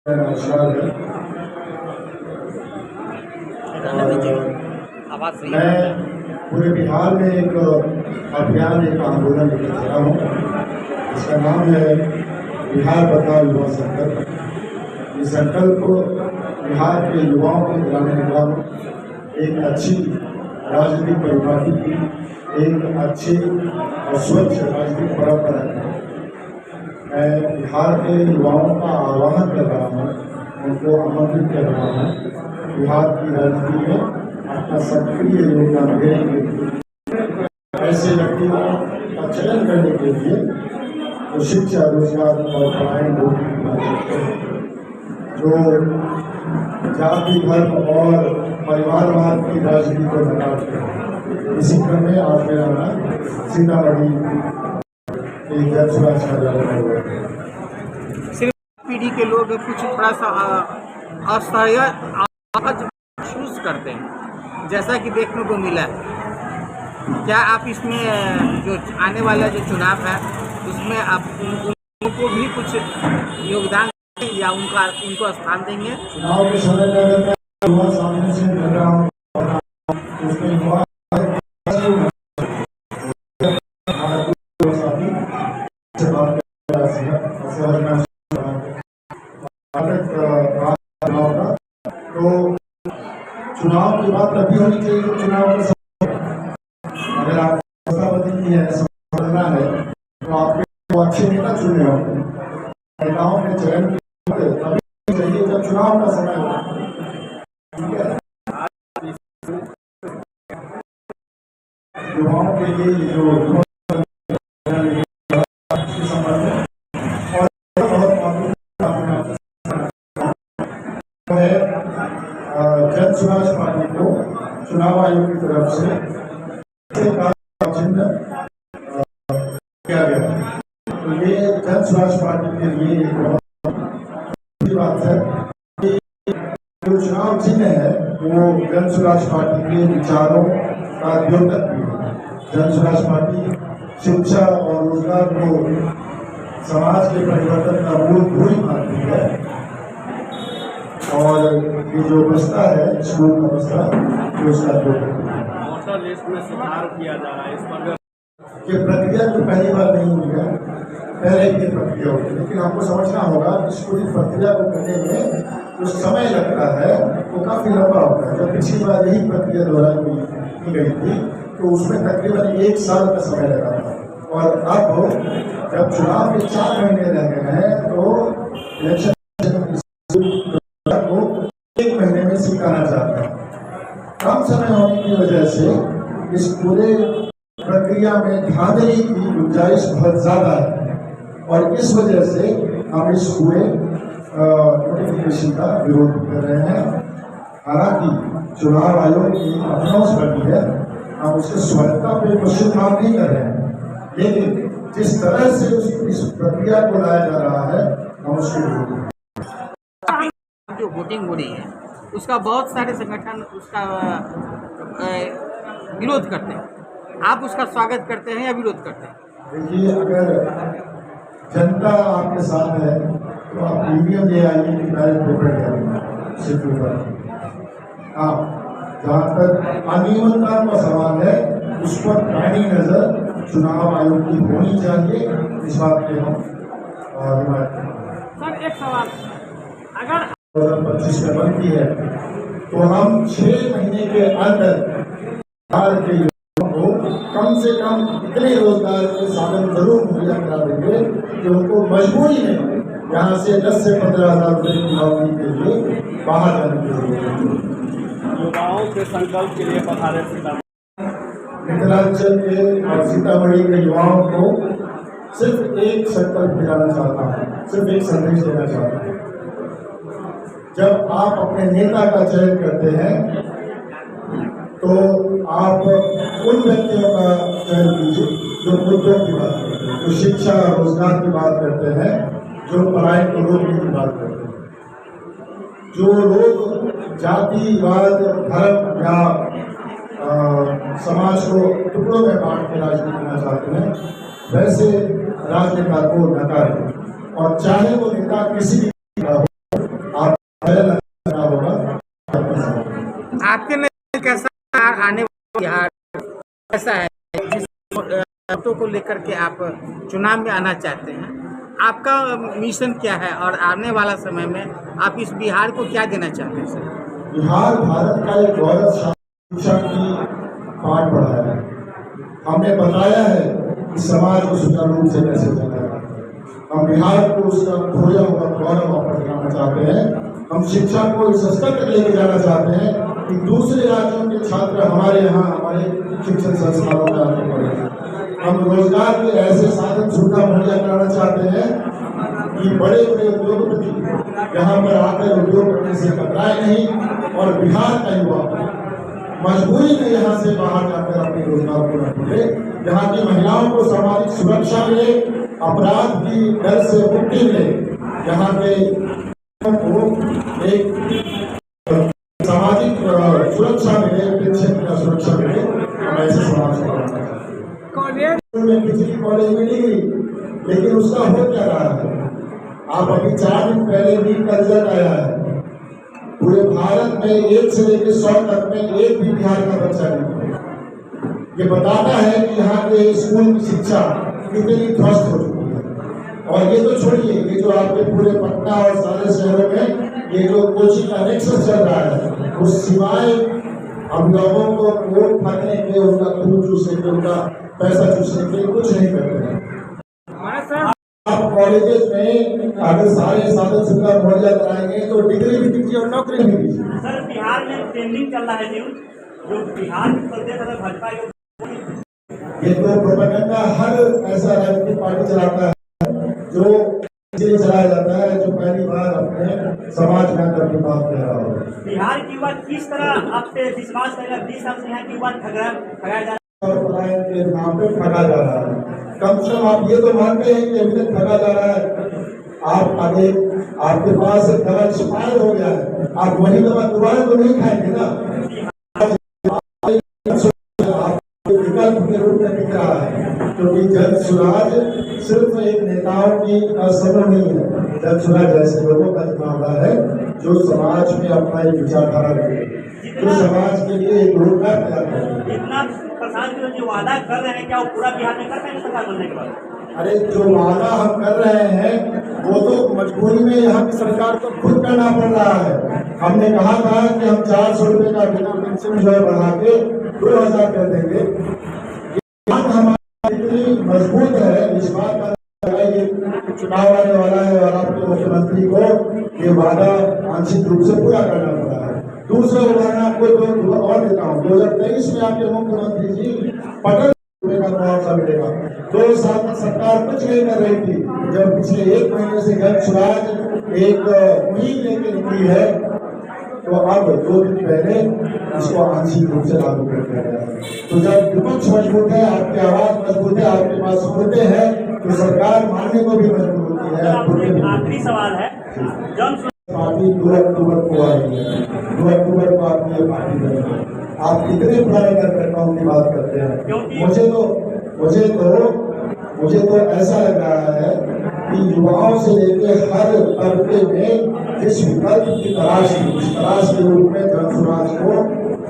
नमस्कार है। मैं पूरे बिहार में एक अभियान, एक आंदोलन लेकर चला हूँ। इसका नाम है बिहार बचाओ युवा संकल्प। इस संकल्प को बिहार के युवाओं को दिलाने निकला हूँ। एक अच्छी राजनीतिक परिपाटी की, एक अच्छी और स्वच्छ राजनीतिक परंपरा है। मैं बिहार के युवाओं का आह्वान कर रहा हूँ, उनको आमंत्रित कर रहा हूँ बिहार की राजनीति में अपना सक्रिय योगदान देने के लिए, ऐसे व्यक्तियों का चयन करने के लिए जो शिक्षा, रोजगार और पढ़ाई जो जाति, धर्म और परिवारवाद की राजनीति को नकारते हैं। इसी क्रम में आज मेरा नाम सीतामढ़ी सिर्फ पीढ़ी के लोग कुछ थोड़ा सा असह्य महसूस करते हैं, जैसा कि देखने को मिला है। क्या आप इसमें जो आने वाला जो चुनाव है उसमें आप उनको भी कुछ योगदान या उनको स्थान देंगे? चुनाव के समय में सामने से लग रहा हूँ, तो चुनाव की बात तभी होनी चाहिए जब चुनाव के समय अगर आप बदलनी है, समझना है, तो आपके अच्छे नेता चुने हो। नेताओं के चयन तभी चाहिए जब चुनाव का समय हो। ठीक है, युवाओं के लिए जो जन स्वराज पार्टी को चुनाव आयोग की तरफ से चिन्ह किया गया। तो ये जन स्वराज पार्टी के लिए एक बहुत बड़ी बात है कि जो चुनाव चिन्ह है वो जन स्वराज पार्टी के विचारों का द्योतक भी है। जन स्वराज पार्टी शिक्षा और रोजगार को समाज के परिवर्तन का मूलभूत मानती है, और ये जो बस्ता है स्कूल का बस्ता, जो उसका वोटर लिस्ट में सुधार किया जा रहा है, इस पर ये प्रक्रिया तो पहली बार नहीं हुई है, पहले की प्रक्रिया होगी, लेकिन आपको समझना होगा कि इस पूरी प्रक्रिया को करने में जो समय लगता है वो काफी लंबा होता है। जब पिछली बार यही प्रक्रिया दोहराई की गई थी तो उसमें तकरीबन 1 साल का समय लगा था, और अब जब चुनाव के 4 महीने रह गए हैं तो इलेक्शन को 1 महीने में स्वीकारा जाता है। कम समय होने की वजह से इस पूरे प्रक्रिया में धांधली की गुंजाइश बहुत ज्यादा है, और इस वजह से हम इस पूरे नोटिफिकेशन का विरोध कर रहे हैं। हालांकि चुनाव आयोग की अनाउंस करनी है, हम उसके स्वायत्ता पे क्वेश्चन मार्क नहीं कर रहे हैं, लेकिन जिस तरह से इस प्रक्रिया को लाया जा रहा है हम उसके विरोध हैं। जो वोटिंग हो रही है उसका बहुत सारे संगठन उसका विरोध करते हैं, आप उसका स्वागत करते हैं या विरोध करते हैं? देखिए, अगर जनता आपके साथ है तो आप ईवीएम ले आइए कि बैलेट पेपर ले आइए सिर्फ पेपर। हाँ, जहाँ तक अनियमितता का सवाल है उस पर पैनी नजर चुनाव आयोग की होनी चाहिए, इस बात पे हम हिमायत करें। सर एक सवाल, अगर 2025 में बनती है तो हम 6 महीने के अंदर बिहार के युवाओं को कम से कम इतने रोजगार के साधन जरूर मुहैया करा देंगे कि उनको मजबूरी में यहाँ से 10 से 15 हजार रुपये की नौकरी के लिए बाहर जाने की जरूरत है। युवाओं के संकल्प के लिए पधारे मिथिलांचल के और सीतामढ़ी के युवाओं को सिर्फ एक संकल्प दिलाना चाहता हूँ, सिर्फ एक संदेश देना चाहता हूँ। जब आप अपने नेता का चयन करते हैं तो आप उन व्यक्तियों का चयन कीजिए जो मुद्दों की बात करते हैं, जो शिक्षा रोजगार की बात करते हैं, जो पढ़ाई को रोकने की बात करते हैं। जो लोग जातिवाद, धर्म या समाज को टुकड़ों में बांट के राजनीति करना चाहते हैं, वैसे राजनेता को नकारें, और चाहे वो नेता किसी भी वोटों को लेकर के आप चुनाव में आना चाहते हैं, आपका मिशन क्या है और आने वाला समय में आप इस बिहार को क्या देना चाहते हैं सर? बिहार भारत का एक गौरवशाली शिक्षा की पाठ पढ़ाया है। हमने बताया है कि समाज को सुचारू रूप से कैसे चलाया है। हम बिहार को उसका खोया हुआ गौरव वापस दिलाना चाहते हैं। हम शिक्षा को इस स्तर तक लेके जाना चाहते हैं कि दूसरे राज्यों के छात्र हमारे यहाँ हमारे शिक्षण संस्थानों में आके पढ़े। हम रोजगार के ऐसे साधन सुविधा मुहैया कराना चाहते हैं कि बड़े बड़े उद्योगपति यहाँ पर आकर उद्योग करने से कतराए नहीं और बिहार का युवा मजबूरी में यहाँ से बाहर जाकर अपने रोजगार को न ढूंढे। यहाँ की महिलाओं को सामाजिक सुरक्षा मिले, अपराध की डर से मुक्ति मिले, यहाँ के को एक सामाजिक सुरक्षा मिले, पेंशन का सुरक्षा मिले। हम ऐसे समाज को बनाना चाहते हैं। बिजली कॉलेज में नहीं गई, लेकिन उसका हो क्या रहा है? आप अभी 4 दिन पहले भी का रिजल्ट आया है। पूरे भारत में 1 से लेकर 100 तक में एक भी बिहार का बच्चा नहीं है। ये बताता है कि यहाँ के स्कूल की शिक्षा कितनी ध्वस्त हो चुकी है। और ये तो छोड़िए, ये जो आपके पूरे पटना और सारे शहरों में ये जो कोचिंग का नेक्सस चल रहा है, उस सिवाय अभिभावकों को वोट मांगने के, उनका खून चूसने के, उनका पैसा चूसने के कुछ नहीं करते हैं। आप कॉलेजेस में अगर सारे साधन सुविधा मुहैया कराएंगे तो डिग्री भी दीजिए और नौकरी भी दीजिए। सर, बिहार में ट्रेंडिंग चल रहा है न्यूज जो बिहार प्रदेश अगर भाजपा ये तो प्रोपेगेंडा हर ऐसा राजनीतिक पार्टी चलाता है जो चलाया जाता है, जो पहली बार अपने समाज में आकर की बात कह रहा हो। बिहार की युवा किस तरह आपसे विश्वास करेगा? 20 साल से यहाँ की युवा ठगाया जा और पलायन के नाम पे ठगा जा रहा है। कम से कम आप ये तो मानते हैं कि अभी तक ठगा जा रहा है। आप आगे आपके पास दवा एक्सपायर हो गया है, आप वही दवा दोबारा तो नहीं खाएंगे ना। विकल्प के रूप में दिख रहा है, क्योंकि जन सुराज सिर्फ एक नेताओं की समूह नहीं है। जन सुराज ऐसे लोगों का मामला है जो समाज में अपना एक विचारधारा रखे, जो समाज के लिए एक रोजगार तैयार करे। इतना प्रशासन जो वादा कर रहे हैं, क्या वो पूरा बिहार में कर पाएंगे सरकार बनने के बाद? अरे जो वादा हम कर रहे हैं वो तो मजबूरी में यहाँ की सरकार को खुद करना पड़ रहा है। हमने कहा था कि हम 400 रुपए का बिना पेंशन जो है बढ़ा के 2000 कर देंगे। हमारी इतनी मजबूत है, इस बात का चुनाव आने वाला है और आपके मुख्यमंत्री को ये वादा आंशिक रूप से पूरा करना पड़ा है। दूसरा उदाहरण आपको और देता हूँ। 2023 में आपके मुख्यमंत्री जी पटल का मुआवजा मिलेगा। 2 साल तक सरकार कुछ नहीं कर रही थी, जब पिछले 1 महीने से जन सुराज एक मुहिम लेके निकली है, तो अब 2 दिन पहले इसको आंशिक रूप से लागू कर दिया गया है। तो जब विपक्ष मजबूत है, आपकी आवाज मजबूत है, आपके पास मुद्दे हैं, तो सरकार मानने को भी मजबूर होती है। आखिरी सवाल है, पार्टी 2 अक्टूबर को आएगी, 2 अक्टूबर को आप ये पार्टी करेंगे। आप कितने पुराने कार्यकर्ताओं की बात करते हैं? मुझे तो ऐसा लग रहा है कि युवाओं से लेकर हर तबके में जिस विकल्प की तलाश थी, उस तलाश के रूप में जन सुराज को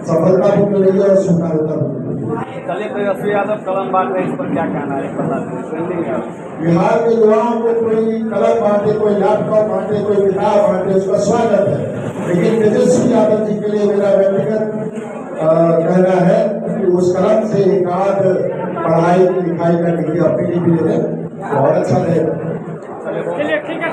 सफलता भी मिल रही है और स्वीकार्यता भी मिल रही है। चलिए तेजस्वी यादव कलम बांट रहे, इस पर क्या कहना है? बिहार के युवाओं को कोई कलम बांटे, कोई लैपटॉप बांटे, कोई किताब बांटे, उसका स्वागत है। लेकिन तेजस्वी यादव जी के लिए मेरा व्यक्तिगत कहना है कि उस कलम से एक आध पढ़ाई लिखाई का डिग्री अपनी भी ले बहुत अच्छा रहेगा। चलिए ठीक है।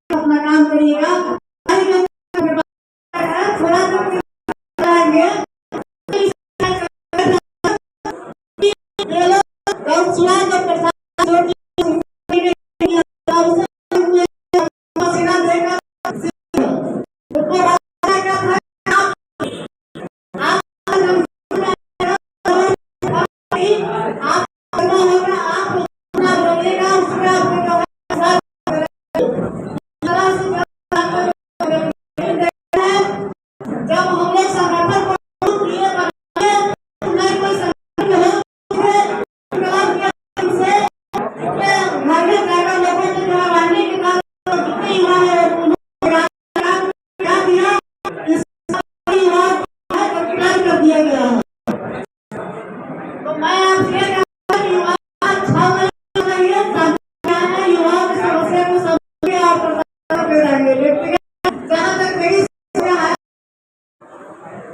अपना काम करिए।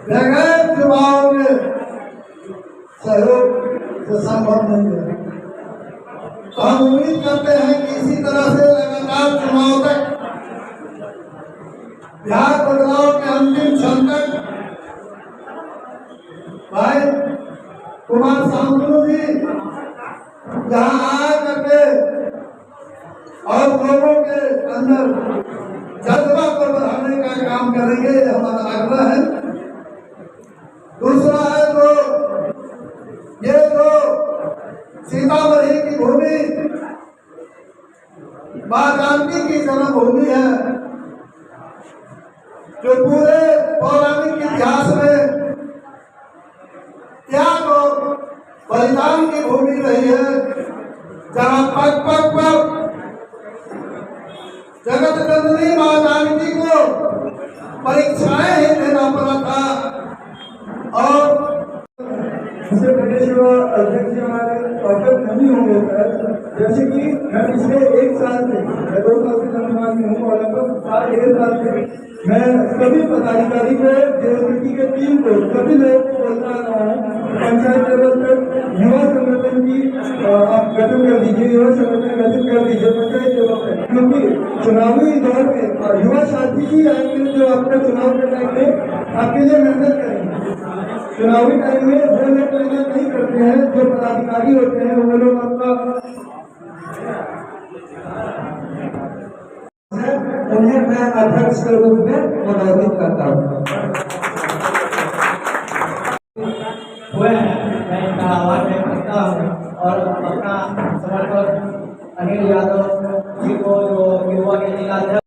बगैर चुनाव के सहयोग से संभव नहीं है। तो हम उम्मीद करते हैं कि इसी तरह से लगातार चुनाव तक, बिहार बदलाव के अंतिम क्षण तक भाई कुमार शांतनु जी जहाँ आ करके और लोगों के अंदर जज्बा को बढ़ाने का काम करेंगे, हमारा आग्रह है। दूसरा है तो ये जो सीतामढ़ी की भूमि मां जानकी की जन्मभूमि है, जो पूरे पौराणिक इतिहास में त्याग और बलिदान की भूमि रही है, जहाँ पग पग पर जगत जननी मां जानकी को परीक्षाएं ही देना पड़ा था। और प्रदेश अध्यक्ष हमारे अवगत नहीं होंगे सर, जैसे कि मैं पिछले 1 साल से, मैं 2 साल से धन्यवाद में हूँ और लगभग 1.5 साल से मैं सभी पदाधिकारी को, जेएसपी के टीम को, सभी लोगों को बोलता रहा हूँ, पंचायत लेवल तक युवा संगठन की आप गठन कर दीजिए, युवा संगठन गठन कर दीजिए पंचायत लेवल तक, क्योंकि चुनावी दौर में युवा साथी ही आएंगे जो आपका चुनाव के टाइम में आपके लिए मेहनत करेंगे। चुनावी टाइम में वो लोग मेहनत नहीं करते हैं, जो पदाधिकारी होते हैं वो लोग आपका, उन्हें मैं अध्यक्ष के रूप में मनोनीत करता हूँ। हुए हैं, मैं इनका आभार व्यक्त करता हूँ और अपना समर्थन अनिल यादव